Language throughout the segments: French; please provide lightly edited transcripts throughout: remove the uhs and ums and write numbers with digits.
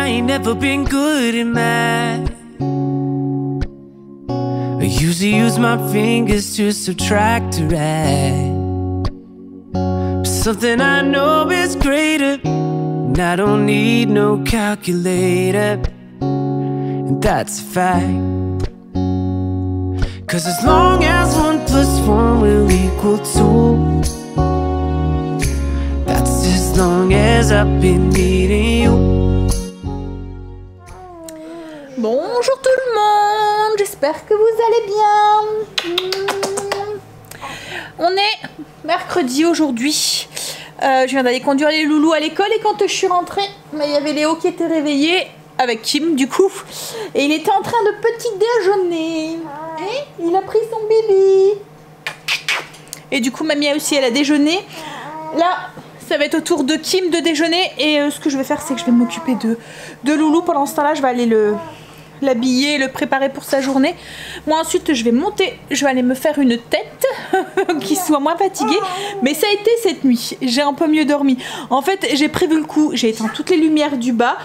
I ain't never been good at math. I usually use my fingers to subtract or add. But something I know is greater, and I don't need no calculator, and that's a fact. 'Cause as long as 1 + 1 will equal 2, that's as long as I've been needing you. Bonjour tout le monde, j'espère que vous allez bien. On est mercredi aujourd'hui. Je viens d'aller conduire les loulous à l'école et quand je suis rentrée, il y avait Léo qui était réveillé avec Kim du coup. Et il était en train de petit déjeuner. Et il a pris son bébé. Et du coup mamie aussi elle a déjeuné. Là ça va être au tour de Kim de déjeuner. Et ce que je vais faire c'est que je vais m'occuper de loulou. Pendant ce temps là je vais aller l'habiller, le préparer pour sa journée. Moi ensuite je vais monter, je vais aller me faire une tête qui soit moins fatiguée. Mais ça a été cette nuit, j'ai un peu mieux dormi. En fait j'ai prévu le coup, j'ai éteint toutes les lumières du bas,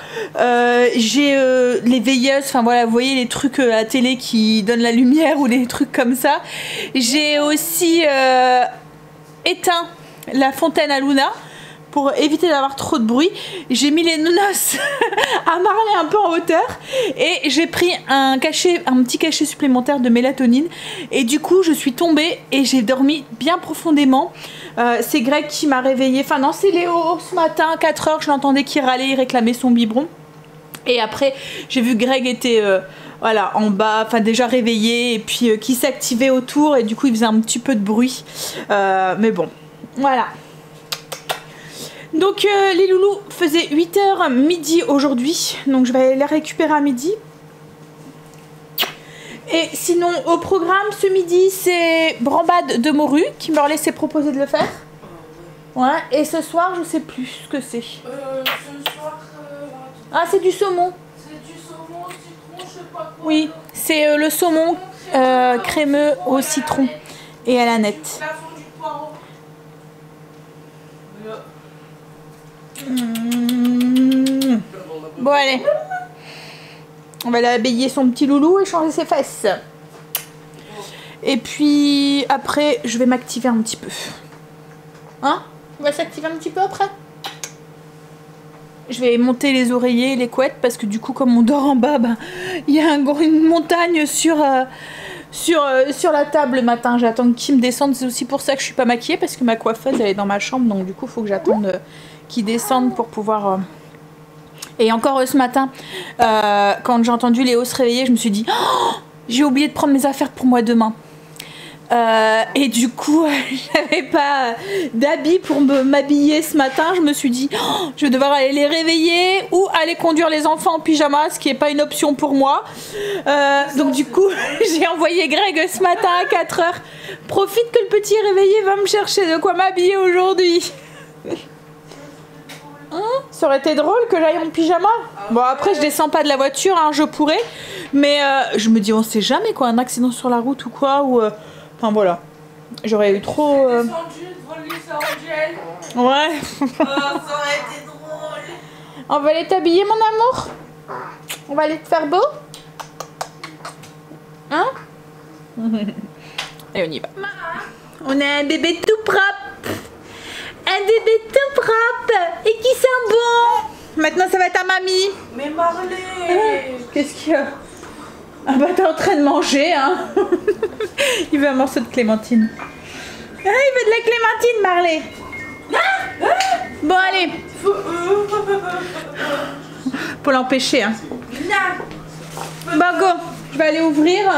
j'ai les veilleuses, enfin voilà vous voyez les trucs à la télé qui donnent la lumière ou des trucs comme ça. J'ai aussi éteint la fontaine à Luna pour éviter d'avoir trop de bruit. J'ai mis les nounours à Marley un peu en hauteur et j'ai pris un petit cachet supplémentaire de mélatonine et du coup je suis tombée et j'ai dormi bien profondément. C'est Greg qui m'a réveillée, enfin non c'est Léo ce matin à 4 h, je l'entendais qui râlait, il réclamait son biberon et après j'ai vu que Greg était voilà en bas, enfin déjà réveillé et puis qui s'activait autour et du coup il faisait un petit peu de bruit mais bon voilà. Donc les loulous faisaient 8 h midi aujourd'hui, donc je vais aller les récupérer à midi. Et sinon au programme ce midi c'est brambade de morue, Kimberley s'est proposé de le faire. Ouais, et ce soir je sais plus ce que c'est. Ce soir... ah c'est du saumon. C'est du saumon au citron, je sais pas quoi. Oui, c'est le saumon crémeux au citron et à la nette. La fond du poireau. Bon allez, on va aller habiller son petit loulou et changer ses fesses. Et puis après je vais m'activer un petit peu. Hein? On va s'activer un petit peu après. Je vais monter les oreillers, les couettes parce que du coup comme on dort en bas, il y a une montagne sur la table le matin. J'attends que Kim descende, c'est aussi pour ça que je suis pas maquillée parce que ma coiffeuse elle est dans ma chambre donc du coup il faut que j'attende qu'ils descendent pour pouvoir... Et encore ce matin, quand j'ai entendu Léo se réveiller, je me suis dit oh, j'ai oublié de prendre mes affaires pour moi demain. Et du coup, j'avais pas d'habits pour m'habiller ce matin. Je me suis dit oh, je vais devoir aller les réveiller ou aller conduire les enfants en pyjama, ce qui n'est pas une option pour moi. Donc du coup, j'ai envoyé Greg ce matin à 4 h. Profite que le petit est réveillé, va me chercher de quoi m'habiller aujourd'hui. Ça aurait été drôle que j'aille en pyjama. Bon après je descends pas de la voiture, hein, je pourrais. Mais je me dis on sait jamais quoi, un accident sur la route ou quoi. Ou enfin voilà. J'aurais eu trop... Descendu devant le lycée Angel. Ouais. Ça aurait été drôle. On va aller t'habiller mon amour. On va aller te faire beau. Hein? Et on y va. On a un bébé tout propre. Un bébé tout propre et qui sent bon. Maintenant ça va être à mamie. Mais Marley, qu'est-ce qu'il y a? Ah bah t'es en train de manger hein. Il veut un morceau de clémentine. Ah, il veut de la clémentine Marley. Bon allez. Pour l'empêcher hein. Bah go, je vais aller ouvrir.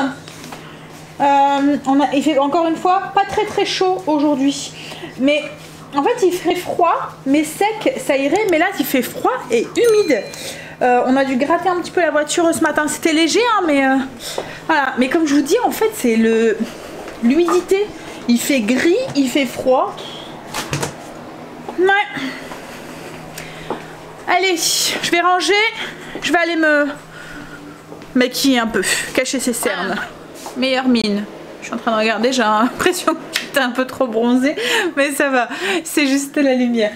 Il fait encore une fois pas très chaud aujourd'hui. Mais en fait il fait froid mais sec ça irait, mais là il fait froid et humide. On a dû gratter un petit peu la voiture ce matin, c'était léger hein, mais voilà. Mais comme je vous dis en fait c'est l'humidité, il fait gris, il fait froid. Ouais. Allez, je vais ranger, je vais aller me maquiller un peu, cacher ses cernes. Meilleure mine. Je suis en train de regarder, j'ai l'impression que j'étais un peu trop bronzée, mais ça va, c'est juste la lumière.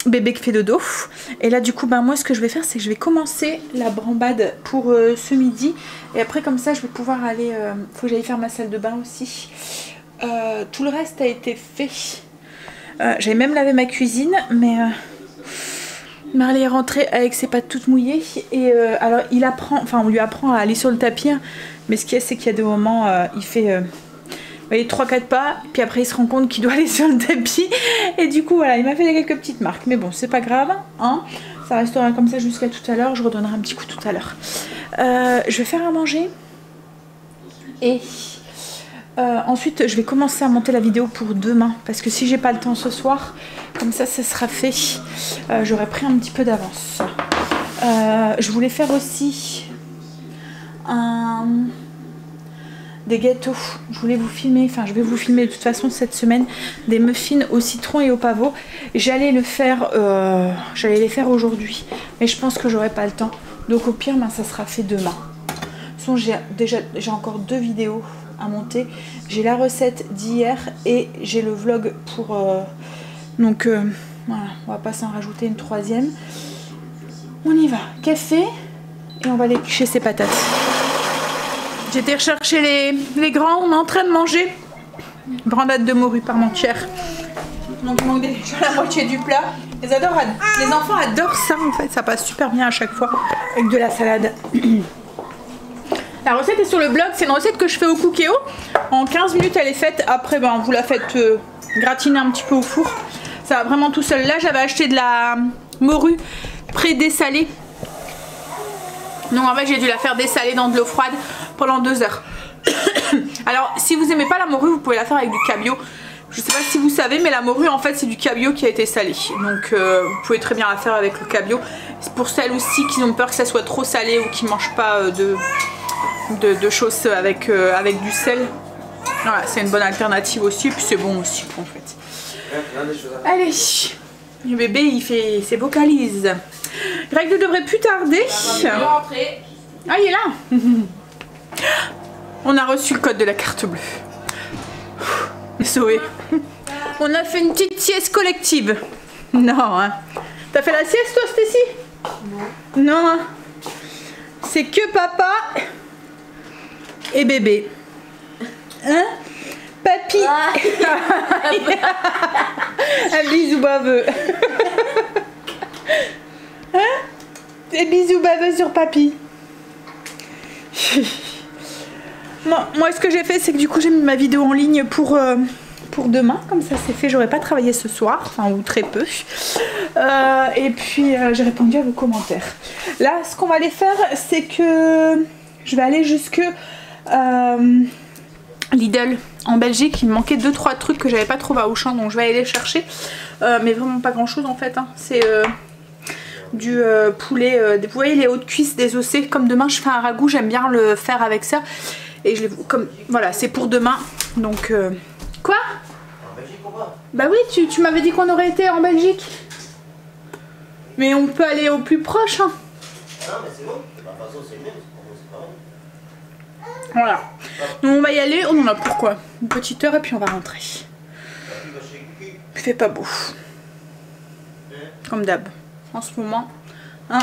bébé qui fait dodo. Et là du coup moi ce que je vais faire c'est que je vais commencer la brambade pour ce midi. Et après comme ça je vais pouvoir aller, faut que j'aille faire ma salle de bain aussi. Tout le reste a été fait. J'avais même lavé ma cuisine mais Marley est rentrée avec ses pattes toutes mouillées. Et alors il apprend, enfin on lui apprend à aller sur le tapis. Mais ce qu'il y a c'est qu'il y a des moments il fait... Vous voyez 3-4 pas, puis après il se rend compte qu'il doit aller sur le tapis. Et du coup voilà, il m'a fait quelques petites marques. Mais bon, c'est pas grave, hein. Ça restera comme ça jusqu'à tout à l'heure. Je redonnerai un petit coup tout à l'heure. Je vais faire à manger. Et ensuite je vais commencer à monter la vidéo pour demain. Parce que si j'ai pas le temps ce soir, comme ça sera fait. J'aurais pris un petit peu d'avance. Je voulais faire aussi des gâteaux. Je voulais vous filmer, enfin je vais vous filmer de toute façon cette semaine, des muffins au citron et au pavot. J'allais les faire aujourd'hui, mais je pense que j'aurai pas le temps. Donc au pire, ça sera fait demain. De toute façon, j'ai encore 2 vidéos à monter. J'ai la recette d'hier et j'ai le vlog pour... donc voilà, on va pas s'en rajouter une 3e. On y va. Café et on va aller chez ces patates. J'ai été rechercher les grands, on est en train de manger. Brandade de morue parmentière. Donc il manque déjà la moitié du plat. Les enfants adorent ça en fait, ça passe super bien à chaque fois avec de la salade. La recette est sur le blog, c'est une recette que je fais au Cookéo. En 15 minutes elle est faite, après vous la faites gratiner un petit peu au four. Ça va vraiment tout seul. Là j'avais acheté de la morue pré-dessalée. Donc en fait j'ai dû la faire dessaler dans de l'eau froide pendant 2 heures. Alors si vous aimez pas la morue, vous pouvez la faire avec du cabillaud. Je sais pas si vous savez, mais la morue en fait c'est du cabillaud qui a été salé. Donc vous pouvez très bien la faire avec le cabillaud. C'est pour celles aussi qui ont peur que ça soit trop salé ou qui mangent pas de choses avec du sel. Voilà, c'est une bonne alternative aussi, puis c'est bon aussi en fait. Allez, le bébé il fait ses vocalises. Greg ne devrait plus tarder. Ah, il est là. On a reçu le code de la carte bleue. Sauvé. On a fait une petite sieste collective. Non, hein. T'as fait la sieste toi, Stécie? Non. Non, hein. C'est que papa et bébé. Hein? Papy. Un bisou baveux. Hein? Des bisous baveux sur papy. Moi ce que j'ai fait c'est que du coup j'ai mis ma vidéo en ligne pour demain, comme ça c'est fait, j'aurais pas travaillé ce soir, enfin ou très peu. Et puis j'ai répondu à vos commentaires. Là ce qu'on va aller faire c'est que je vais aller jusque Lidl en Belgique. Il me manquait 2-3 trucs que j'avais pas trouvé à Auchan, donc je vais aller les chercher. Mais vraiment pas grand chose en fait, hein. C'est du poulet, vous voyez les hautes cuisses désossées, comme demain je fais un ragoût, j'aime bien le faire avec ça. Et je comme voilà, c'est pour demain. Donc quoi? En Belgique ou pas? Bah oui, tu m'avais dit qu'on aurait été en Belgique. Mais on peut aller au plus proche, hein. Non mais c'est bon, de toute façon c'est mieux, c'est pareil. Voilà. Donc on va y aller, on en a pourquoi une petite heure et puis on va rentrer. Il fait pas beau. Comme d'hab. En ce moment. Hein.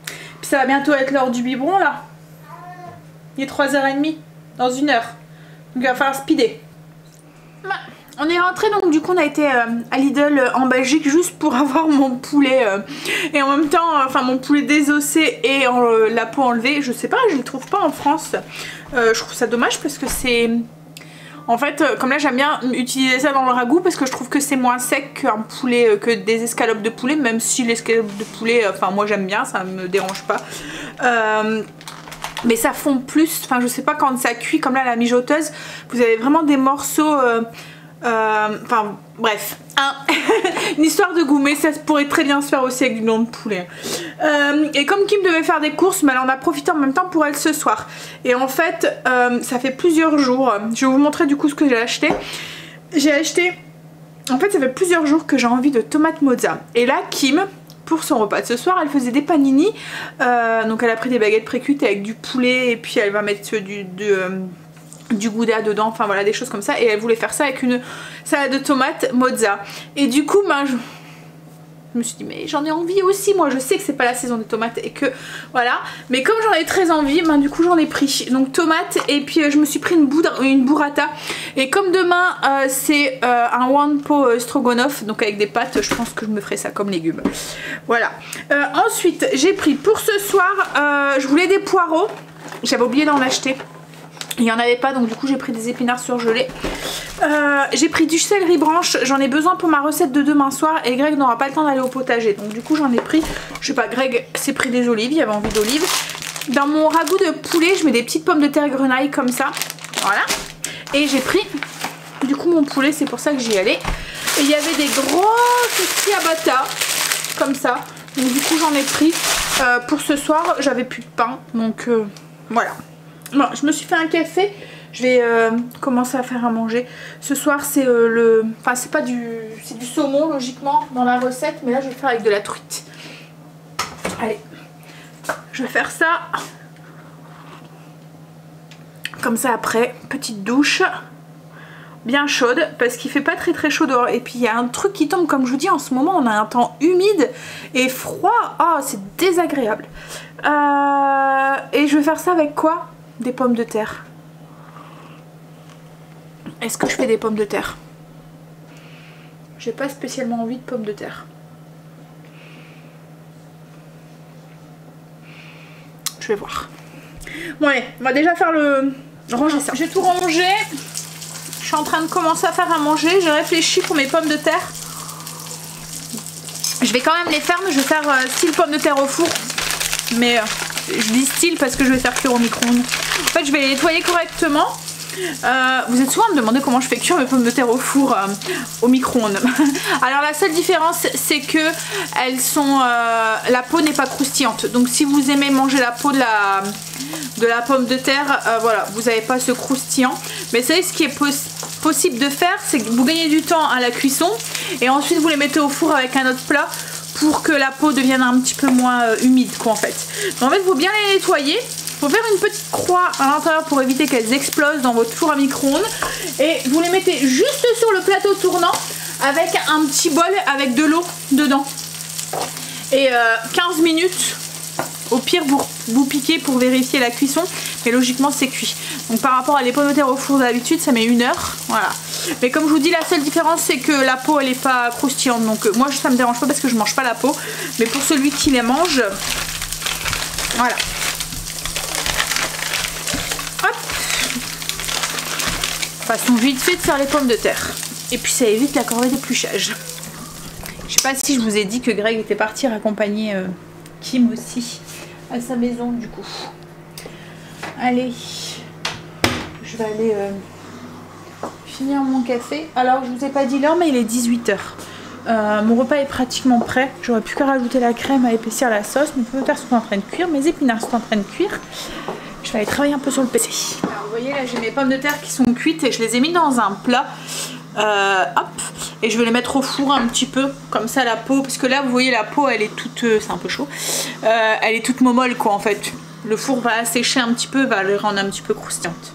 Puis ça va bientôt être l'heure du biberon là. Il est 3h30. Dans 1 heure. Donc il va falloir speeder. Bah, on est rentré donc du coup on a été à Lidl en Belgique juste pour avoir mon poulet et en même temps enfin mon poulet désossé et la peau enlevée. Je sais pas, je le trouve pas en France. Je trouve ça dommage parce que c'est... En fait, comme là j'aime bien utiliser ça dans le ragoût parce que je trouve que c'est moins sec qu'un poulet, que des escalopes de poulet, même si l'escalope de poulet, enfin moi j'aime bien, ça me dérange pas. Mais ça fond plus, enfin je sais pas, quand ça cuit comme là la mijoteuse, vous avez vraiment des morceaux, enfin bref, hein. Une histoire de goût, mais ça pourrait très bien se faire aussi avec du blanc de poulet. Et comme Kim devait faire des courses, mais elle en a profité en même temps pour elle ce soir. Et en fait, ça fait plusieurs jours, je vais vous montrer du coup ce que j'ai acheté. J'ai acheté, en fait ça fait plusieurs jours que j'ai envie de tomates mozza. Et là Kim... pour son repas de ce soir, elle faisait des panini, donc elle a pris des baguettes précuites avec du poulet et puis elle va mettre du gouda dedans, enfin voilà des choses comme ça, et elle voulait faire ça avec une salade de tomates mozza. Et du coup Je me suis dit mais j'en ai envie aussi, moi je sais que c'est pas la saison des tomates et que voilà, mais comme j'en ai très envie, ben du coup j'en ai pris. Donc tomates et puis je me suis pris une burrata et comme demain c'est un one pot stroganoff, donc avec des pâtes, je pense que je me ferai ça comme légumes. Voilà. Ensuite j'ai pris pour ce soir, je voulais des poireaux, j'avais oublié d'en acheter. Il n'y en avait pas, donc du coup j'ai pris des épinards surgelés. J'ai pris du céleri branche, j'en ai besoin pour ma recette de demain soir et Greg n'aura pas le temps d'aller au potager. Donc du coup j'en ai pris, je sais pas, Greg s'est pris des olives, il avait envie d'olives. Dans mon ragoût de poulet, je mets des petites pommes de terre grenaille comme ça, voilà. Et j'ai pris du coup mon poulet, c'est pour ça que j'y allais. Et il y avait des grosses ciabatta, comme ça. Donc du coup j'en ai pris. Pour ce soir, j'avais plus de pain, donc voilà. Bon, je me suis fait un café, je vais commencer à faire à manger. Ce soir c'est enfin c'est pas du... c'est du saumon logiquement dans la recette, mais là je vais faire avec de la truite. Allez, je vais faire ça. Comme ça après, petite douche. Bien chaude, parce qu'il fait pas très chaud dehors. Et puis il y a un truc qui tombe, comme je vous dis, en ce moment on a un temps humide et froid. Oh, c'est désagréable. Et je vais faire ça avec quoi? Des pommes de terre. Est-ce que je fais des pommes de terre? J'ai pas spécialement envie de pommes de terre. Je vais voir. Bon allez, on va déjà faire ranger ça. J'ai tout rangé. Je suis en train de commencer à faire à manger. J'ai réfléchi pour mes pommes de terre. Je vais quand même les faire, mais je vais faire style pommes de terre au four. Mais je dis style parce que je vais faire cuire au micro-ondes. En fait, je vais les nettoyer correctement. Vous êtes souvent à me demander comment je fais cuire mes pommes de terre au four au micro-ondes. Alors la seule différence c'est que elles sont la peau n'est pas croustillante. Donc si vous aimez manger la peau de la pomme de terre, voilà, vous n'avez pas ce croustillant. Mais vous savez ce qui est possible de faire, c'est que vous gagnez du temps à la cuisson et ensuite vous les mettez au four avec un autre plat pour que la peau devienne un petit peu moins humide quoi en fait. Donc, en fait, il faut bien les nettoyer. Il faut faire une petite croix à l'intérieur pour éviter qu'elles explosent dans votre four à micro-ondes. Et vous les mettez juste sur le plateau tournant avec un petit bol avec de l'eau dedans. Et 15 minutes, au pire vous piquez pour vérifier la cuisson. Mais logiquement c'est cuit. Donc par rapport à les pommes de terre au four d'habitude ça met 1 heure. Voilà. Mais comme je vous dis la seule différence c'est que la peau elle est pas croustillante. Donc moi ça me dérange pas parce que je mange pas la peau. Mais pour celui qui les mange, voilà. Façon vite fait de faire les pommes de terre. Et puis ça évite la corvée d'épluchage. Je sais pas si je vous ai dit que Greg était parti raccompagner Kim aussi à sa maison du coup. Allez, je vais aller finir mon café. Alors je vous ai pas dit l'heure mais il est 18 h. Mon repas est pratiquement prêt. J'aurais plus qu'à rajouter la crème à épaissir la sauce. Mes pommes de terre sont en train de cuire, mes épinards sont en train de cuire. Je vais aller travailler un peu sur le PC. Alors vous voyez là j'ai mes pommes de terre qui sont cuites et je les ai mis dans un plat. Hop, et je vais les mettre au four un petit peu comme ça la peau, parce que là vous voyez la peau elle est toute, c'est un peu chaud, elle est toute momolle quoi en fait. Le four va assécher un petit peu, va les rendre un petit peu croustillantes.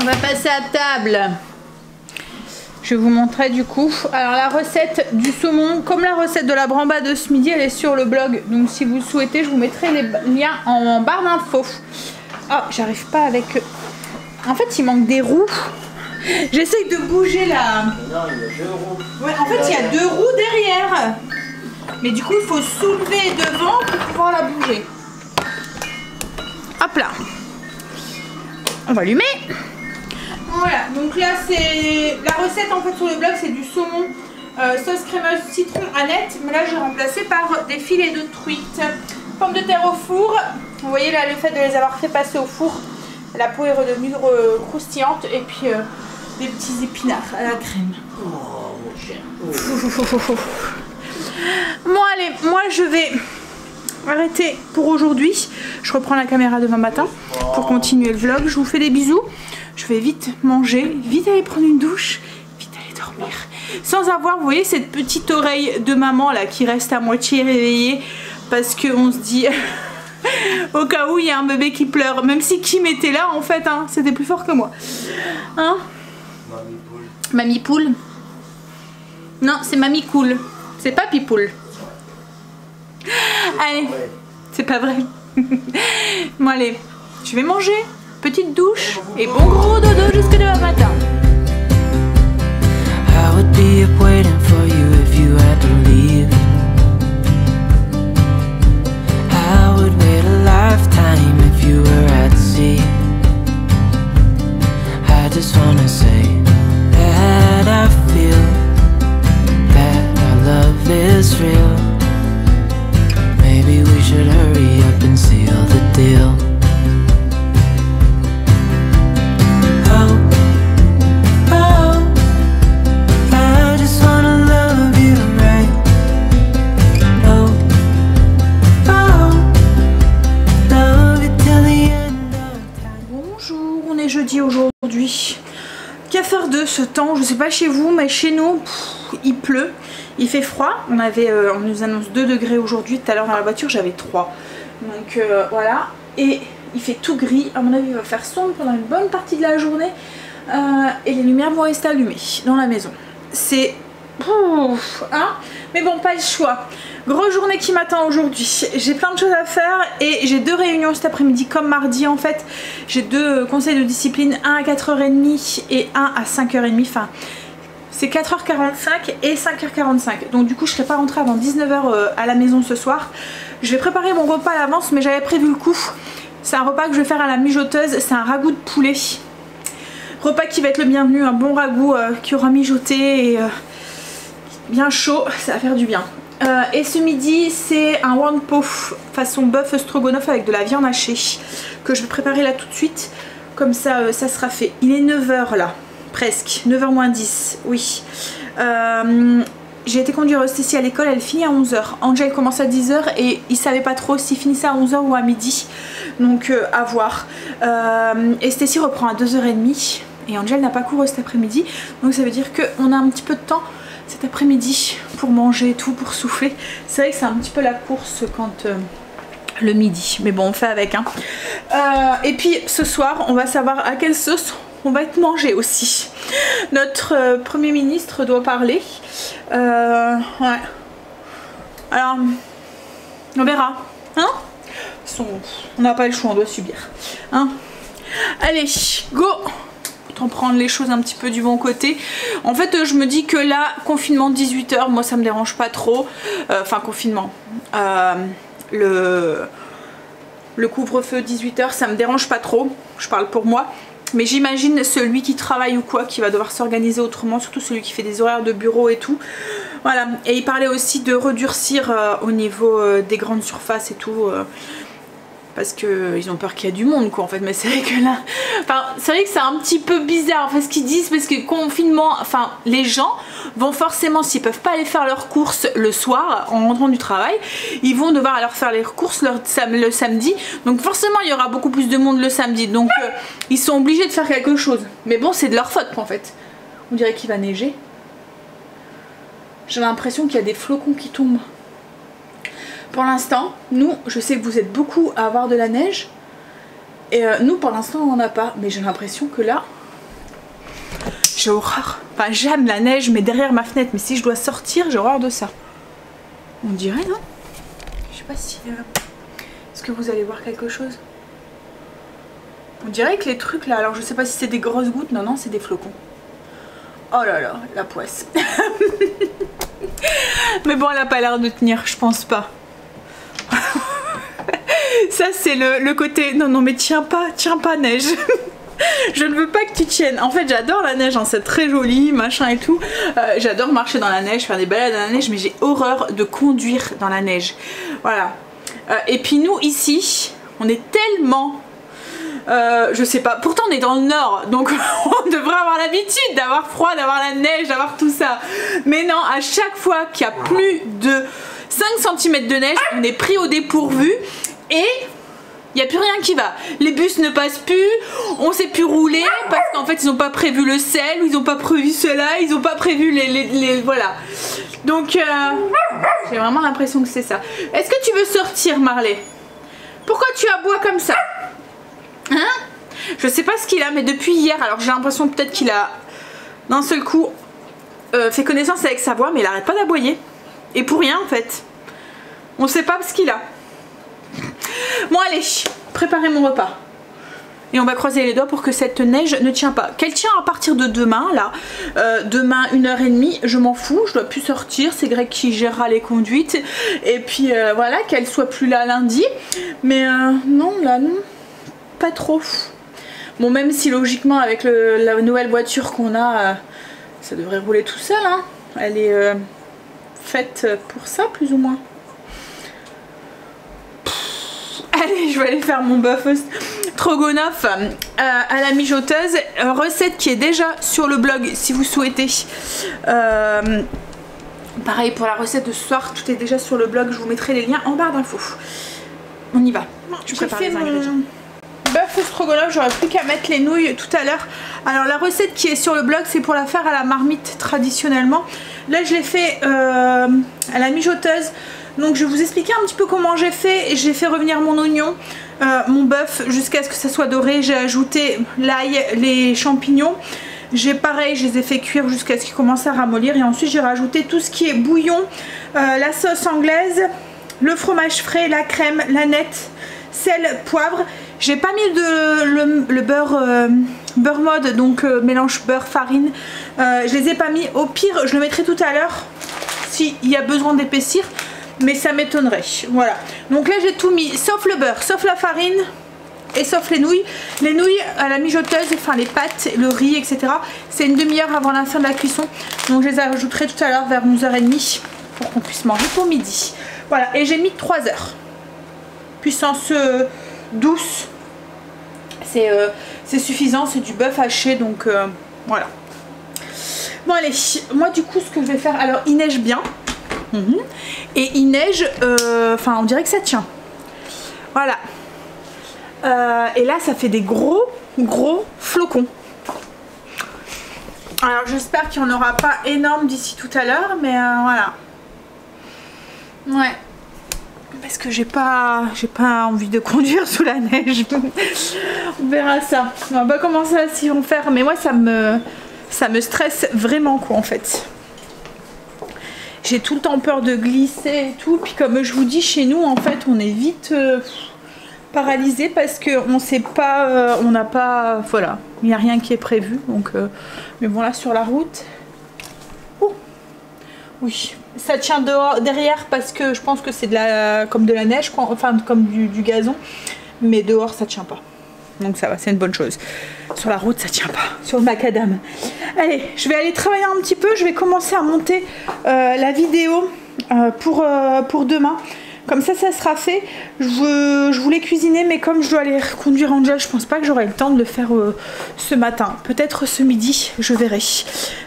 On va passer à table. Je vais vous montrer du coup. Alors la recette du saumon, comme la recette de la bramba de ce midi, elle est sur le blog. Donc si vous le souhaitez, je vous mettrai les liens en barre d'infos. Oh, j'arrive pas avec... En fait, il manque des roues. J'essaye de bouger la... Non, il y a 2 roues. Ouais, en fait, il y a 2 roues derrière. Mais du coup, il faut soulever devant pour pouvoir la bouger. Hop là. On va allumer. Voilà, donc là, c'est... La recette, en fait, sur le blog, c'est du saumon sauce crémeuse citron aneth. Mais là, j'ai remplacé par des filets de truite. Pommes de terre au four. Vous voyez là, le fait de les avoir fait passer au four, la peau est redevenue croustillante. Et puis des petits épinards à la crème. Oh mon chien. Bon allez, moi je vais arrêter pour aujourd'hui. Je reprends la caméra demain matin pour continuer le vlog. Je vous fais des bisous. Je vais vite manger, vite aller prendre une douche, vite aller dormir. Sans avoir, vous voyez cette petite oreille de maman là qui reste à moitié réveillée. Parce qu'on se dit... au cas où il y a un bébé qui pleure, même si Kim était là en fait, hein, c'était plus fort que moi. Hein? Mamie poule. Mamie poule? Non, c'est mamie cool. C'est papy poule. Allez, c'est pas vrai. Bon allez, je vais manger, petite douche et bon gros dodo jusque demain matin. I would be up waiting for you if you had to leave. I would wait a lifetime if you were at sea. I just wanna say that I feel that our love is real. Maybe we should hurry up and seal the deal. Oh, oh, I just wanna love you right. Oh, oh, love you till the end of time. Bonjour, on est jeudi aujourd'hui. Qu'à faire de ce temps? Je sais pas chez vous, mais chez nous, il pleut. Il fait froid, on nous annonce 2 degrés aujourd'hui, tout à l'heure dans la voiture j'avais 3. Donc voilà, et il fait tout gris, à mon avis il va faire sombre pendant une bonne partie de la journée. Et les lumières vont rester allumées dans la maison. C'est... hein, mais bon, pas le choix. Grosse journée qui m'attend aujourd'hui, j'ai plein de choses à faire et j'ai 2 réunions cet après-midi comme mardi en fait. J'ai 2 conseils de discipline, un à 4h30 et un à 5h30, enfin... c'est 4h45 et 5h45. Donc du coup je ne serai pas rentrée avant 19h à la maison ce soir. Je vais préparer mon repas à l'avance mais j'avais prévu le coup. C'est un repas que je vais faire à la mijoteuse. C'est un ragoût de poulet. Repas qui va être le bienvenu. Un bon ragoût qui aura mijoté et bien chaud. Ça va faire du bien. Et ce midi c'est un wonpo façon bœuf stroganoff avec de la viande hachée. Que je vais préparer là tout de suite. Comme ça ça sera fait. Il est 9h là. Presque, 9h moins 10, oui. J'ai été conduire Stécie à l'école, elle finit à 11h. Angel commence à 10h et il savait pas trop s'il finissait à 11h ou à midi. Donc à voir. Et Stécie reprend à 2h30 et Angel n'a pas cours cet après-midi. Donc ça veut dire qu'on a un petit peu de temps cet après-midi pour manger et tout, pour souffler. C'est vrai que c'est un petit peu la course quand... le midi, mais bon on fait avec hein. Et puis ce soir on va savoir à quelle sauce on va être mangé aussi. Notre Premier ministre doit parler. Ouais. Alors, on verra. Hein? On n'a pas le choix, on doit subir. Hein? Allez, go! Autant prendre les choses un petit peu du bon côté. En fait, je me dis que là, confinement 18h, moi ça me dérange pas trop. Enfin, confinement. Le couvre-feu 18h, ça me dérange pas trop. Je parle pour moi. Mais j'imagine celui qui travaille ou quoi, qui va devoir s'organiser autrement, surtout celui qui fait des horaires de bureau et tout. Voilà, et il parlait aussi de redurcir au niveau des grandes surfaces et tout. Parce qu'ils ont peur qu'il y ait du monde quoi en fait, mais c'est vrai que là... Enfin, c'est vrai que c'est un petit peu bizarre en fait ce qu'ils disent, parce que confinement, enfin les gens vont forcément, s'ils peuvent pas aller faire leurs courses le soir en rentrant du travail, ils vont devoir aller faire les courses le samedi, donc forcément il y aura beaucoup plus de monde le samedi, donc ils sont obligés de faire quelque chose. Mais bon, c'est de leur faute en fait. On dirait qu'il va neiger. J'ai l'impression qu'il y a des flocons qui tombent. Pour l'instant, nous, je sais que vous êtes beaucoup à avoir de la neige. Et nous, pour l'instant, on n'en a pas. Mais j'ai l'impression que là, j'ai horreur. Enfin, j'aime la neige, mais derrière ma fenêtre. Mais si je dois sortir, j'ai horreur de ça. On dirait, non? Je sais pas si... Est-ce que vous allez voir quelque chose? On dirait que les trucs là... Alors, je sais pas si c'est des grosses gouttes. Non, non, c'est des flocons. Oh là là, la poisse. Mais bon, elle a pas l'air de tenir, je pense pas. Ça c'est le côté non non mais tiens pas neige. Je ne veux pas que tu tiennes. En fait j'adore la neige hein, c'est très joli machin et tout. J'adore marcher dans la neige, faire des balades dans la neige, mais j'ai horreur de conduire dans la neige. Voilà. Et puis nous ici on est tellement je sais pas, pourtant on est dans le nord donc on devrait avoir l'habitude d'avoir froid, d'avoir la neige, d'avoir tout ça, mais non, à chaque fois qu'il y a plus de 5 cm de neige on est pris au dépourvu et il n'y a plus rien qui va. Les bus ne passent plus, on sait plus rouler parce qu'en fait ils n'ont pas prévu le sel, ou ils n'ont pas prévu cela, ils n'ont pas prévu les voilà. Donc j'ai vraiment l'impression que c'est ça. Est-ce que tu veux sortir Marley? Pourquoi tu aboies comme ça? Hein? Je sais pas ce qu'il a, mais depuis hier, alors j'ai l'impression peut-être qu'il a d'un seul coup fait connaissance avec sa voix, mais il arrête pas d'aboyer. Et pour rien en fait. On sait pas ce qu'il a. Bon allez, préparez mon repas. Et on va croiser les doigts pour que cette neige ne tient pas. Qu'elle tient à partir de demain, là. Demain, 1h30, je m'en fous. Je dois plus sortir. C'est Greg qui gérera les conduites. Et puis, voilà, qu'elle soit plus là lundi. Mais non, là, non. Pas trop. Bon, même si, logiquement, avec la nouvelle voiture qu'on a, ça devrait rouler tout seul, hein. Elle est faite pour ça, plus ou moins. Allez, je vais aller faire mon bœuf stroganoff à la mijoteuse, recette qui est déjà sur le blog si vous souhaitez. Pareil pour la recette de ce soir, tout est déjà sur le blog, je vous mettrai les liens en barre d'infos. On y va. Je prépare les ingrédients. Bœuf stroganoff, j'aurais plus qu'à mettre les nouilles tout à l'heure. Alors la recette qui est sur le blog, c'est pour la faire à la marmite traditionnellement. Là je l'ai fait à la mijoteuse. Donc je vais vous expliquer un petit peu comment j'ai fait. J'ai fait revenir mon oignon, mon bœuf jusqu'à ce que ça soit doré. J'ai ajouté l'ail, les champignons. J'ai pareil, je les ai fait cuire jusqu'à ce qu'ils commencent à ramollir. Et ensuite j'ai rajouté tout ce qui est bouillon, la sauce anglaise, le fromage frais, la crème, la nette, sel, poivre. J'ai pas mis le beurre, beurre mode, donc mélange beurre farine. Je les ai pas mis. Au pire, je le mettrai tout à l'heure s'il y a besoin d'épaissir. Mais ça m'étonnerait. Voilà. Donc là j'ai tout mis, sauf le beurre, sauf la farine et sauf les nouilles. Les nouilles à la mijoteuse, enfin les pâtes, le riz, etc. C'est une demi-heure avant la fin de la cuisson. Donc je les ajouterai tout à l'heure vers 11h30 pour qu'on puisse manger pour midi. Voilà. Et j'ai mis 3 heures. Puissance douce. C'est suffisant. C'est du bœuf haché. Donc voilà. Bon allez. Moi du coup ce que je vais faire. Alors il neige bien. Et il neige, enfin on dirait que ça tient. Voilà. Et là ça fait des gros flocons. Alors j'espère qu'il n'y en aura pas énorme d'ici tout à l'heure, mais voilà. Ouais. Parce que j'ai pas envie de conduire sous la neige. On verra ça. On va pas commencer à s'y en faire, mais moi ça me stresse vraiment quoi en fait. J'ai tout le temps peur de glisser et tout. Puis comme je vous dis, chez nous, en fait, on est vite paralysé parce qu'on sait pas, on n'a pas, voilà, il n'y a rien qui est prévu. Donc, mais bon là sur la route, oui, ça tient dehors, derrière parce que je pense que c'est comme de la neige, quoi, enfin comme du gazon. Mais dehors, ça tient pas. Donc ça va, c'est une bonne chose. Sur la route, ça tient pas. Sur le macadam. Allez, je vais aller travailler un petit peu. Je vais commencer à monter la vidéo pour demain. Comme ça sera fait. Je voulais cuisiner, mais comme je dois aller conduire Angel, je pense pas que j'aurai le temps de le faire ce matin. Peut-être ce midi, je verrai.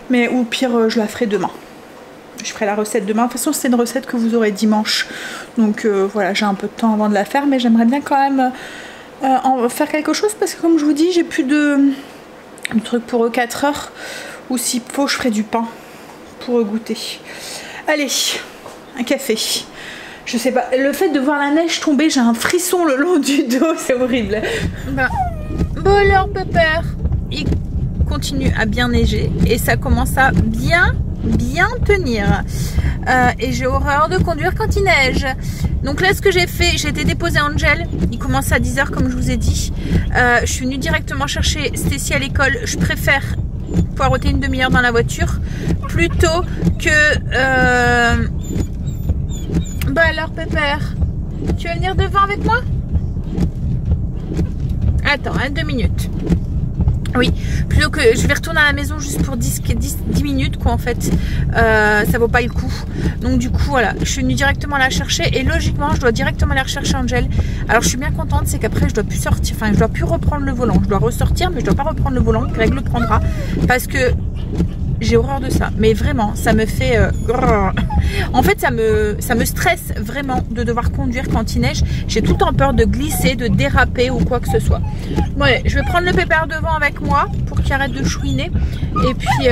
Mais ou pire, je la ferai demain. Je ferai la recette demain. De toute façon, c'est une recette que vous aurez dimanche. Donc voilà, j'ai un peu de temps avant de la faire, mais j'aimerais bien quand même faire quelque chose parce que comme je vous dis, j'ai plus de truc pour 4 heures. Ou s'il faut, je ferai du pain pour goûter. Allez, un café. Je sais pas, le fait de voir la neige tomber, j'ai un frisson le long du dos, c'est horrible. Bon alors Pepper, il continue à bien neiger et ça commence à bien tenir. Et j'ai horreur de conduire quand il neige. Donc là ce que j'ai fait, j'ai été déposer Angel. Il commence à 10 h comme je vous ai dit. Je suis venue directement chercher Stacy à l'école. Je préfère poireauter une demi-heure dans la voiture plutôt que... Bah alors Pepper, tu veux venir devant avec moi? Attends, 2 minutes. Oui, plutôt que je vais retourner à la maison juste pour 10 minutes quoi en fait, ça vaut pas le coup. Donc du coup voilà, je suis venue directement la chercher et logiquement je dois directement aller rechercher Angel. Alors je suis bien contente, c'est qu'après je dois plus sortir, enfin je dois plus reprendre le volant. Je dois ressortir mais je dois pas reprendre le volant, Greg le prendra parce que j'ai horreur de ça, mais vraiment ça me fait en fait ça me stresse vraiment de devoir conduire quand il neige. J'ai tout le temps peur de glisser, de déraper ou quoi que ce soit. Bon allez, je vais prendre le Pépère devant avec moi pour qu'il arrête de chouiner et puis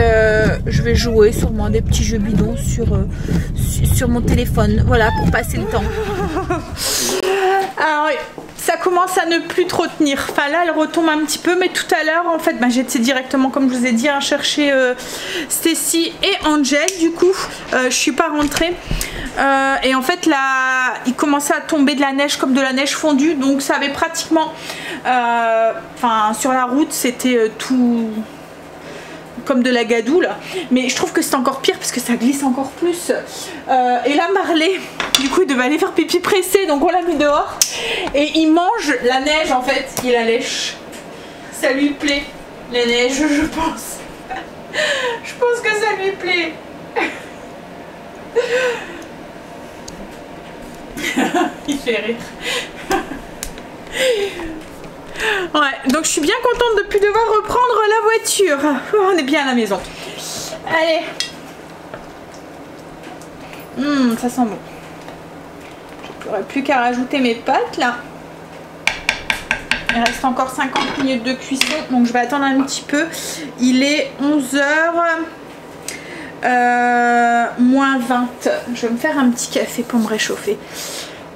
je vais jouer sûrement des petits jeux bidons sur mon téléphone, voilà, pour passer le temps. Alors oui, ça commence à ne plus trop tenir. Enfin là elle retombe un petit peu, mais tout à l'heure en fait j'étais directement comme je vous ai dit chercher Stacy et Angel. Du coup je suis pas rentrée Et en fait là il commençait à tomber de la neige comme de la neige fondue, donc ça avait pratiquement enfin sur la route c'était tout comme de la gadoue là, mais je trouve que c'est encore pire parce que ça glisse encore plus. Et là Marley du coup il devait aller faire pipi pressé, donc on l'a mis dehors et il mange la neige en fait, il la lèche. Ça lui plaît la neige, je pense. Je pense que ça lui plaît. Il fait rire. Ouais, donc je suis bien contente de ne plus devoir reprendre la voiture. Oh, on est bien à la maison. Allez. Ça sent bon. J'aurais plus qu'à rajouter mes pâtes là. Il reste encore 50 minutes de cuisson, donc je vais attendre un petit peu. Il est 11h moins 20. Je vais me faire un petit café pour me réchauffer.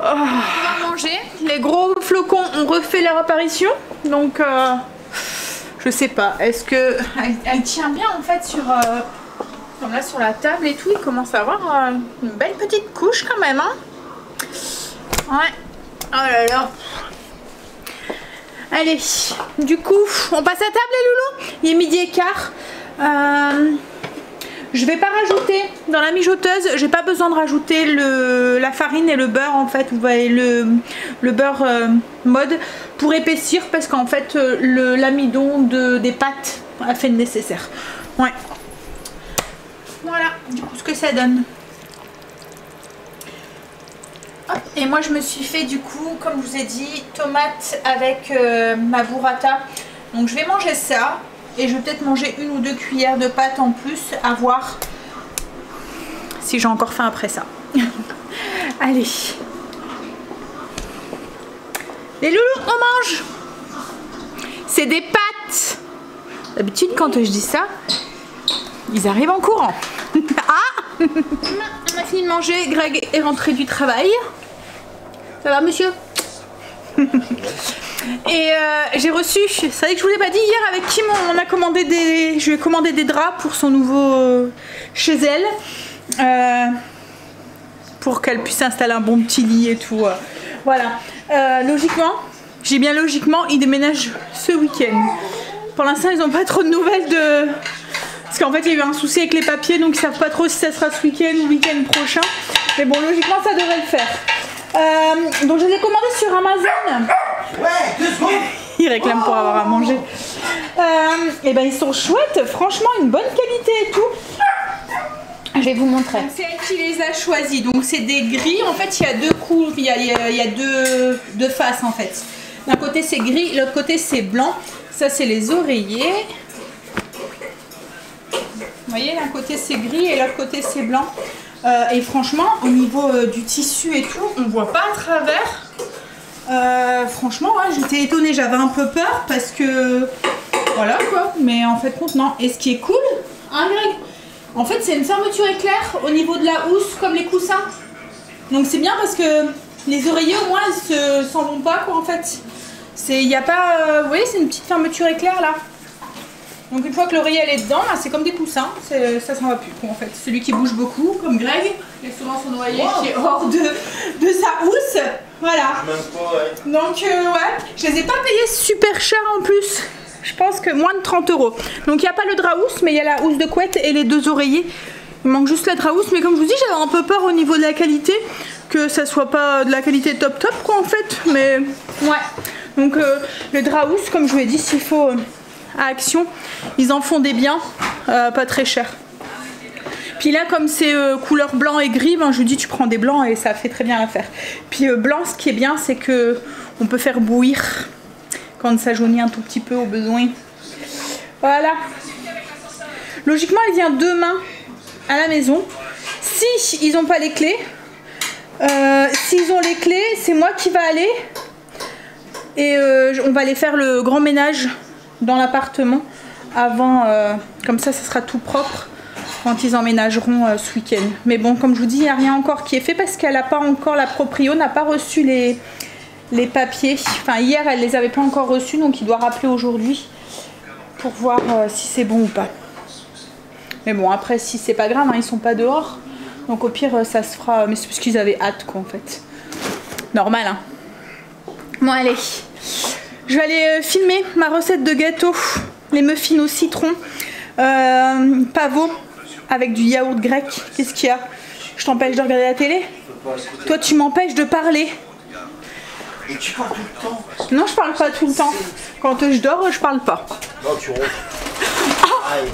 Oh. On va manger. Les gros flocons ont refait leur apparition, donc je sais pas. Est-ce que elle tient bien en fait sur comme là sur la table et tout. Il commence à avoir une belle petite couche quand même, hein. Ouais. Oh là là. Allez, du coup, on passe à table les loulous. Il est 12h15. Je vais pas rajouter dans la mijoteuse, j'ai pas besoin de rajouter la farine et le beurre en fait, vous voyez le beurre mode pour épaissir parce qu'en fait l'amidon des pâtes a fait le nécessaire. Ouais. Voilà, du coup ce que ça donne. Hop. Et moi je me suis fait du coup, comme je vous ai dit, tomates avec ma burrata. Donc je vais manger ça. Et je vais peut-être manger 1 ou 2 cuillères de pâte en plus, à voir si j'ai encore faim après ça. Allez. Les loulous, on mange. C'est des pâtes. D'habitude, quand je dis ça, ils arrivent en courant. Ah. On a fini de manger, Greg est rentré du travail. Ça va, monsieur? Et j'ai reçu, c'est vrai que je vous l'ai pas dit hier, avec Kim on a commandé je lui ai commandé des draps pour son nouveau chez elle, pour qu'elle puisse installer un bon petit lit et tout. Voilà. Logiquement, j'ai bien logiquement, ils déménagent ce week-end. Pour l'instant ils n'ont pas trop de nouvelles de... Parce qu'en fait il y a eu un souci avec les papiers, donc ils savent pas trop si ça sera ce week-end ou le week-end prochain. Mais bon, logiquement ça devrait le faire. Donc je les ai commandés sur Amazon. Ouais, 2 secondes. Ils réclament pour avoir à manger. Et ben ils sont chouettes, franchement une bonne qualité et tout. Je vais vous montrer. C'est elle qui les a choisis. Donc c'est des gris. En fait il y a deux coups, il y a deux faces en fait. D'un côté c'est gris, l'autre côté c'est blanc. Ça c'est les oreillers. Vous voyez, d'un côté c'est gris et l'autre côté c'est blanc. Et franchement, au niveau du tissu et tout, on voit pas à travers. Franchement, ouais, j'étais étonnée, j'avais un peu peur parce que voilà quoi. Mais en fait, non. Et ce qui est cool, hein, Greg, en fait, c'est une fermeture éclair au niveau de la housse, comme les coussins. Donc c'est bien parce que les oreillers au moins ils s'en vont pas quoi en fait. Il n'y a pas, vous voyez, c'est une petite fermeture éclair là. Donc une fois que l'oreiller elle est dedans, c'est comme des coussins, ça s'en va plus quoi, en fait. Celui qui bouge beaucoup, comme Greg, il a souvent son oreiller qui est hors de sa housse. Voilà. Donc ouais, je les ai pas payés super cher en plus. Je pense que moins de 30 €. Donc il n'y a pas le drap housse, mais il y a la housse de couette et les 2 oreillers. Il manque juste la drap housse, mais comme je vous dis, j'avais un peu peur au niveau de la qualité, que ça soit pas de la qualité top quoi en fait. Mais ouais. Donc le drap housse, comme je vous l'ai dit, s'il faut... à Action, ils en font des biens, pas très cher. Puis là comme c'est couleur blanc et gris, ben, je vous dis tu prends des blancs et ça fait très bien l'affaire. Puis blanc, ce qui est bien c'est que on peut faire bouillir quand ça jaunit un tout petit peu au besoin. Voilà. Logiquement elle vient demain à la maison. Si ils n'ont pas les clés, s'ils ont les clés, c'est moi qui va aller et on va aller faire le grand ménage dans l'appartement avant, comme ça sera tout propre quand ils emménageront ce week-end. Mais bon, comme je vous dis, il n'y a rien encore qui est fait parce qu'elle n'a pas encore, la proprio n'a pas reçu les papiers. Enfin hier elle les avait pas encore reçus, donc il doit rappeler aujourd'hui pour voir si c'est bon ou pas. Mais bon, après si c'est pas grave, hein, ils sont pas dehors, Donc au pire ça se fera, mais c'est parce qu'ils avaient hâte quoi en fait. Normal hein. Bon allez, je vais aller filmer ma recette de gâteau, les muffins au citron, pavot avec du yaourt grec. Qu'est-ce qu'il y a? Je t'empêche de regarder la télé? Toi tu m'empêches de parler. Et tu parles tout le temps. Non je parle pas tout le temps. Quand je dors je parle pas. Non, tu ronfles. Aïe.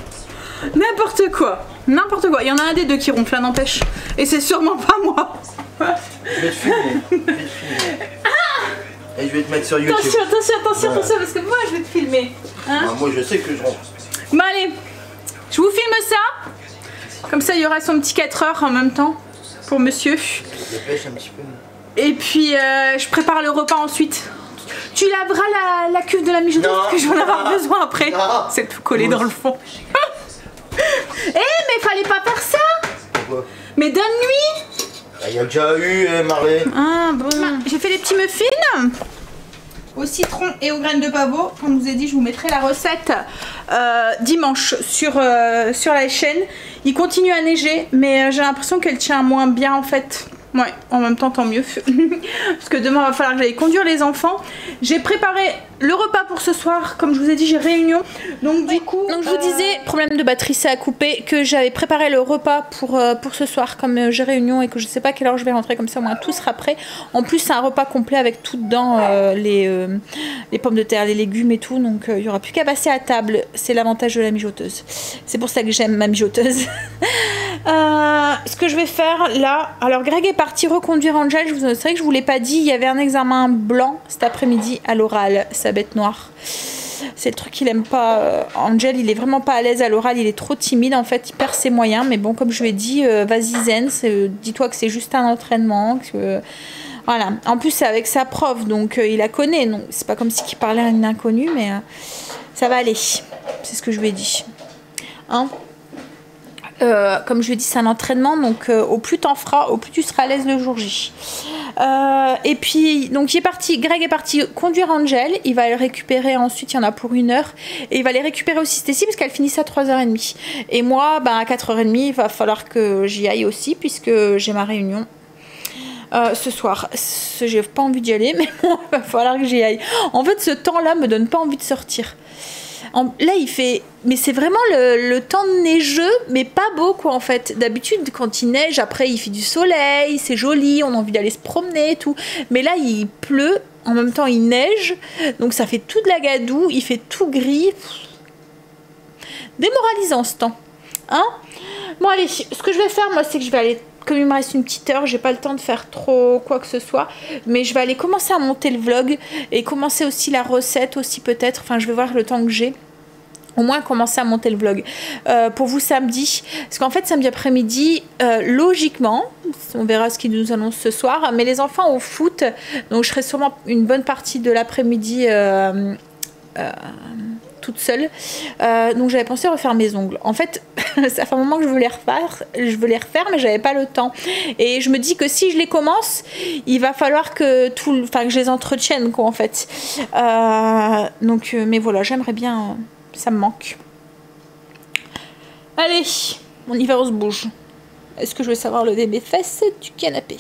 N'importe quoi. N'importe quoi. Il y en a un des deux qui ronfle, là n'empêche. Et c'est sûrement pas moi. Je vais te filmer. Je vais te filmer. Et je vais te mettre sur YouTube. Attention, attention, Voilà. parce que moi je vais te filmer. Hein? Ah, moi je sais que je ronfle. Bon allez, je vous filme ça. Comme ça il y aura son petit 4 heures en même temps pour monsieur. Je dépêche un petit peu. Et puis je prépare le repas ensuite. Tu laveras la cuve de la mijoteuse Non. parce que je vais en avoir besoin après. Non. C'est tout collé dans le fond. Eh mais fallait pas faire ça. Pourquoi? Mais donne-lui. Il y a déjà eu, Marie. Ah bon. J'ai fait les petits muffins au citron et aux graines de pavot. Comme je vous ai dit, je vous mettrai la recette dimanche sur la chaîne. Il continue à neiger, mais j'ai l'impression qu'elle tient moins bien en fait. Ouais, en même temps, tant mieux. Parce que demain, il va falloir que j'aille conduire les enfants. J'ai préparé le repas pour ce soir. Comme je vous ai dit, j'ai réunion. Donc du coup... Donc je vous disais, problème de batterie, ça a coupé. Que j'avais préparé le repas pour ce soir. Comme j'ai réunion et que je sais pas à quelle heure je vais rentrer. Comme ça, au moins, tout sera prêt. En plus, c'est un repas complet avec tout dedans. Les pommes de terre, les légumes et tout. Donc il n'y aura plus qu'à passer à table. C'est l'avantage de la mijoteuse. C'est pour ça que j'aime ma mijoteuse. Ce que je vais faire là... Alors Greg est parti reconduire Angel. C'est vrai que je vous l'ai pas dit. Il y avait un examen blanc cet après-midi à l'oral. Sa bête noire. C'est le truc qu'il aime pas. Angel, il est vraiment pas à l'aise à l'oral. Il est trop timide en fait. Il perd ses moyens. Mais bon, comme je lui ai dit, vas-y zen. Dis-toi que c'est juste un entraînement. Voilà. En plus, c'est avec sa prof. Donc il la connaît. Donc c'est pas comme si il parlait à une inconnue. Mais ça va aller. C'est ce que je lui ai dit. Hein? Comme je lui ai dit, c'est un entraînement, donc au plus t'en feras, au plus tu seras à l'aise le jour J. Et puis, donc Greg est parti conduire Angel, il va le récupérer ensuite, il y en a pour 1 heure, et il va les récupérer aussi Stacy parce qu'elle finissait à 3h30. Et moi, à 4h30, il va falloir que j'y aille aussi, puisque j'ai ma réunion. Ce soir, j'ai pas envie d'y aller, mais bon, il va falloir que j'y aille. En fait, ce temps-là me donne pas envie de sortir. Là il fait, mais c'est vraiment le temps neigeux, mais pas beau quoi en fait. D'habitude quand il neige, après il fait du soleil, c'est joli, on a envie d'aller se promener et tout. Mais là il pleut, en même temps il neige, donc ça fait tout de la gadoue, il fait tout gris. Démoralisant ce temps. Hein? Bon allez, ce que je vais faire moi c'est que je vais aller, comme il me reste une petite heure, j'ai pas le temps de faire trop quoi que ce soit, mais je vais aller commencer à monter le vlog et commencer aussi la recette aussi peut-être, enfin je vais voir le temps que j'ai. Au moins commencer à monter le vlog pour vous samedi, parce qu'en fait samedi après-midi logiquement on verra ce qu'ils nous annoncent ce soir, mais les enfants au foot, donc je serai sûrement une bonne partie de l'après-midi toute seule, donc j'avais pensé refaire mes ongles. En fait ça fait un moment que je veux les refaire mais j'avais pas le temps, et je me dis que si je les commence il va falloir que que je les entretienne quoi en fait, donc mais voilà, j'aimerais bien, ça me manque. Allez, on y va, on se bouge. Est-ce que je vais savoir lever mes fesses du canapé?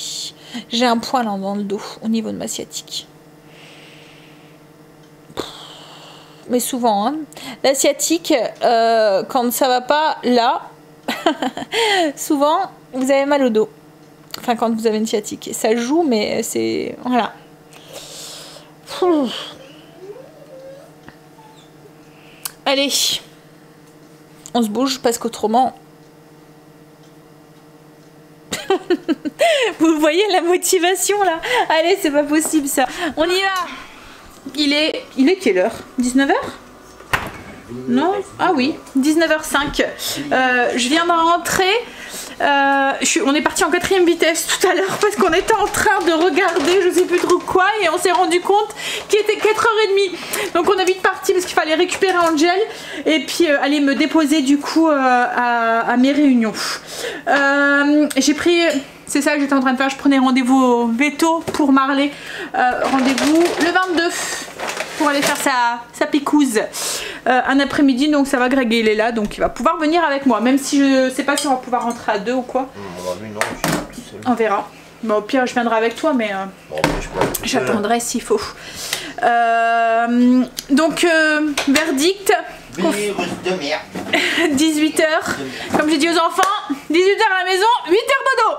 J'ai un poil dans le dos au niveau de ma sciatique. Mais souvent, hein. La sciatique, quand ça va pas là, souvent vous avez mal au dos. Enfin, quand vous avez une sciatique. Ça joue, mais c'est... Voilà. Allez, on se bouge parce qu'autrement... Vous voyez la motivation là? Allez, c'est pas possible ça. On y va. Il est quelle heure? 19h? Non? Ah oui, 19h05. Je viens de rentrer. On est parti en 4e vitesse tout à l'heure parce qu'on était en train de regarder je sais plus trop quoi et on s'est rendu compte qu'il était 4h30. Donc on est vite parti parce qu'il fallait récupérer Angel et puis aller me déposer du coup à mes réunions. J'ai pris... C'est ça que j'étais en train de faire, je prenais rendez-vous au veto pour Marley. Rendez-vous le 22 pour aller faire sa picouse. un après-midi, donc ça va. Greg il est là, donc il va pouvoir venir avec moi, même si je sais pas si on va pouvoir rentrer à 2 ou quoi. Lui, non, je suis tout seul. On verra. Bon, au pire je viendrai avec toi, mais Bon, après, je peux aller tout seul. j'attendrai s'il faut. Donc verdict. Virus de merde. 18h. Comme j'ai dit aux enfants, 18h à la maison, 8h dodo.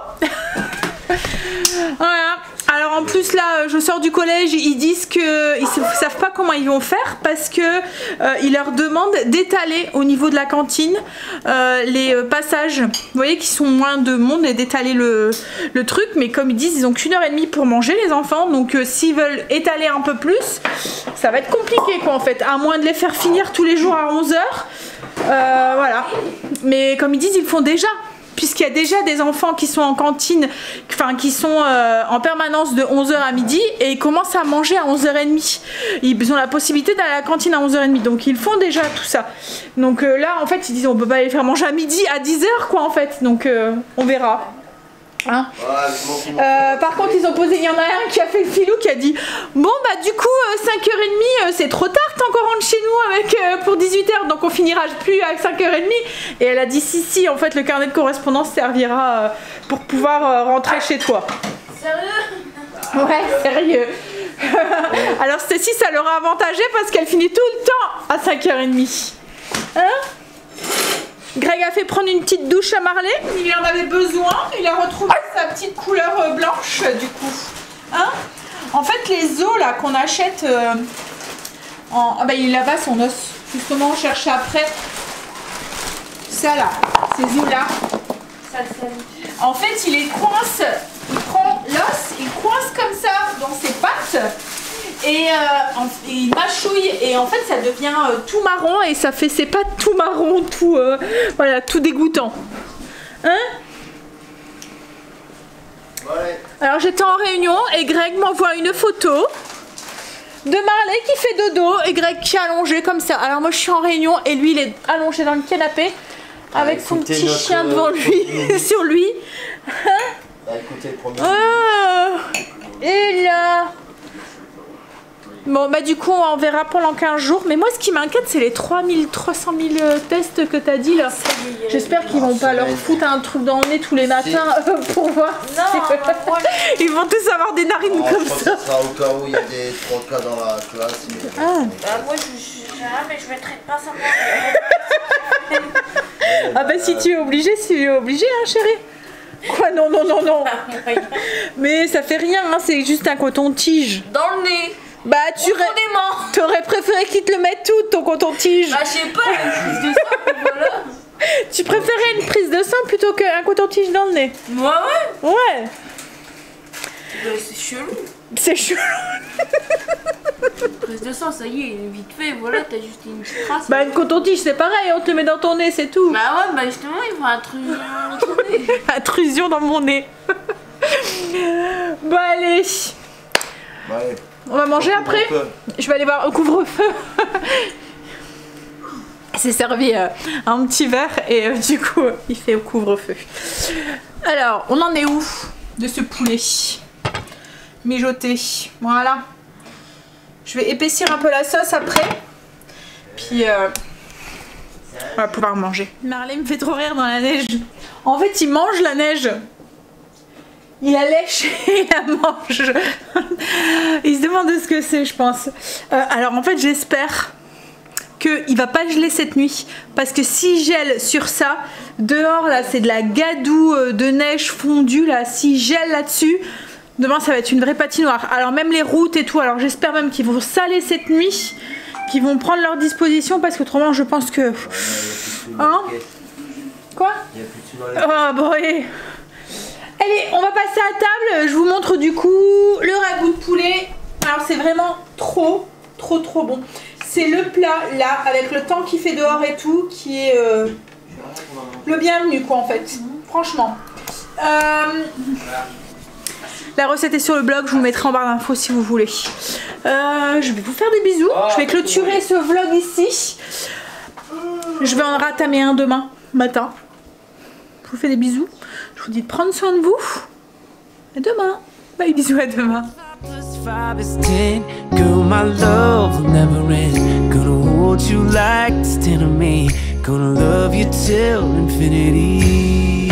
Voilà. Alors en plus là, je sors du collège, ils disent que ils savent pas comment ils vont faire parce que ils leur demandent d'étaler au niveau de la cantine les passages, vous voyez, qui sont moins de monde, et d'étaler le truc. Mais comme ils disent, ils ont qu'1h30 pour manger les enfants, donc s'ils veulent étaler un peu plus, ça va être compliqué quoi en fait, à moins de les faire finir tous les jours à 11h. Voilà. Mais comme ils disent, ils le font déjà. Puisqu'il y a déjà des enfants qui sont en cantine, enfin qui sont en permanence de 11h à midi, et ils commencent à manger à 11h30. Ils ont la possibilité d'aller à la cantine à 11h30, donc ils font déjà tout ça. Donc là en fait ils disent on peut pas les faire manger à midi à 10h quoi en fait, donc on verra. Hein. Par contre ils ont posé, il y en a un qui a fait le filou qui a dit bon bah du coup 5h30 c'est trop tard, t'es encore rentre chez nous avec pour 18h, donc on finira plus à 5h30. Et elle a dit si en fait le carnet de correspondance servira pour pouvoir rentrer chez toi. Sérieux? Ouais, sérieux. Alors Stacy ça leur a avantagé parce qu'elle finit tout le temps à 5h30. Hein? Greg a fait prendre une petite douche à Marley, il en avait besoin, il a retrouvé sa petite couleur blanche du coup. Hein? En fait les os là qu'on achète, ah bah il est là-bas son os, justement on cherchait après, ça là, ces os là, ça le salut. En fait il les coince, il prend l'os, il coince comme ça dans ses pattes. Et il mâchouille et en fait ça devient tout marron et ça fait ses pattes tout marron, tout voilà, tout dégoûtant. Hein? Ouais. Alors j'étais en réunion et Greg m'envoie une photo de Marley qui fait dodo et Greg qui est allongé comme ça. Alors moi je suis en réunion et lui il est allongé dans le canapé avec son petit chien devant lui, sur lui. Écoutez, le premier. Oh, et là. Bon bah du coup on verra pendant 15 jours, mais moi ce qui m'inquiète c'est les 300 000 tests que t'as dit là. J'espère qu'ils vont pas leur foutre un truc dans le nez tous les matins pour voir si... Ils vont tous avoir des narines comme ça. Ça sera au cas où il y a des 3 cas dans la classe. Mais... Ah. Bah moi mais je mettrai pas ça. Ah bah si tu es obligé, hein chérie. Quoi non. Mais ça fait rien, hein, c'est juste un coton-tige. Dans le nez. Bah t'aurais préféré qu'ils te le mettent tout ton coton-tige. Bah je sais pas, une prise de sang, voilà. Tu préférais une prise de sang plutôt qu'un coton-tige dans le nez? Moi ouais. Ouais. Bah, c'est chelou. C'est chelou. Prise de sang, ça y est, vite fait, voilà, t'as juste une petite trace. Bah une coton-tige c'est pareil, on te le met dans ton nez, c'est tout. Bah ouais, bah justement, il faut intrusion. Intrusion dans mon nez. Bon allez. Ouais. On va manger après. Je vais aller voir au couvre-feu. C'est servi un petit verre et du coup il fait au couvre-feu. Alors on en est où de ce poulet mijoté? Voilà. Je vais épaissir un peu la sauce après. Puis on va pouvoir manger. Marley me fait trop rire dans la neige. En fait il mange la neige. Il la lèche et il la mange. Il se demande ce que c'est, je pense. Alors en fait j'espère qu'il va pas geler cette nuit, parce que s'il gèle sur ça, dehors là c'est de la gadoue de neige fondue là, s'il gèle là-dessus, demain ça va être une vraie patinoire. Alors même les routes et tout, alors j'espère même qu'ils vont saler cette nuit, qu'ils vont prendre leur disposition, parce qu'autrement je pense que... Hein? Quoi? Ah bon et... Allez, on va passer à table. Je vous montre du coup le ragoût de poulet. Alors c'est vraiment trop bon. C'est le plat là, avec le temps qu'il fait dehors et tout, qui est le bienvenu quoi en fait. Franchement. La recette est sur le blog, je vous mettrai en barre d'infos si vous voulez. Je vais vous faire des bisous. Je vais clôturer ce vlog ici. Je vais en ratamer un demain matin. Je vous fais des bisous. Je vous dis de prendre soin de vous. À demain. Bye, bisous, à demain. 5 is 10, girl, my love will never end. Gonna hold you like it's 10 of me. Gonna love you till infinity.